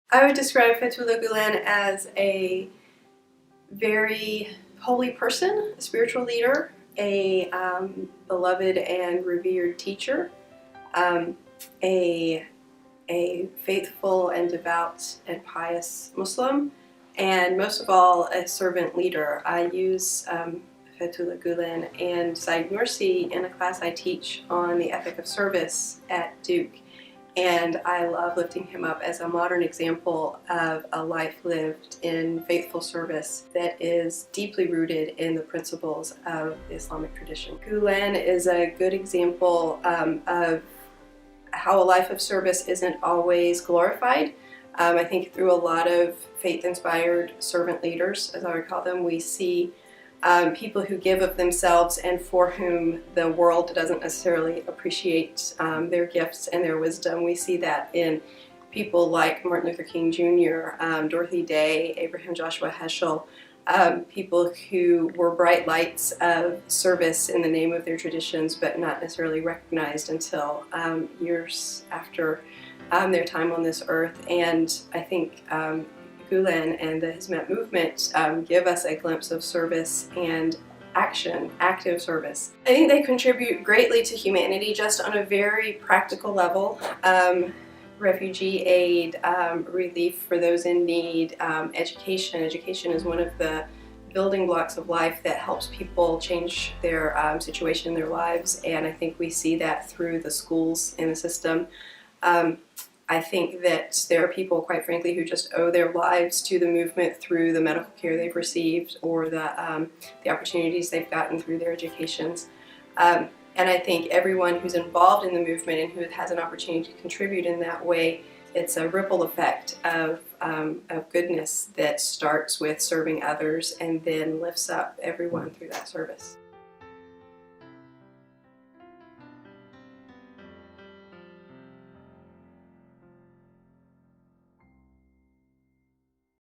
I would describe Fethullah Gulen as a very holy person, a spiritual leader, a beloved and revered teacher, a faithful and devout and pious Muslim, and most of all, a servant leader. I use Fethullah Gulen and Sayyid Nursi in a class I teach on the ethic of service at Duke. And I love lifting him up as a modern example of a life lived in faithful service that is deeply rooted in the principles of the Islamic tradition. Gülen is a good example of how a life of service isn't always glorified. I think through a lot of faith-inspired servant leaders, as I would call them, we see people who give of themselves and for whom the world doesn't necessarily appreciate their gifts and their wisdom. We see that in people like Martin Luther King Jr., Dorothy Day, Abraham Joshua Heschel, people who were bright lights of service in the name of their traditions, but not necessarily recognized until years after their time on this earth. And I think Gülen and the Hizmet movement give us a glimpse of service and action, active service. I think they contribute greatly to humanity just on a very practical level. Refugee aid, relief for those in need, education. Education is one of the building blocks of life that helps people change their situation in their lives, and I think we see that through the schools in the system. I think that there are people, quite frankly, who just owe their lives to the movement through the medical care they've received or the opportunities they've gotten through their educations. And I think everyone who's involved in the movement and who has an opportunity to contribute in that way, it's a ripple effect of goodness that starts with serving others and then lifts up everyone through that service.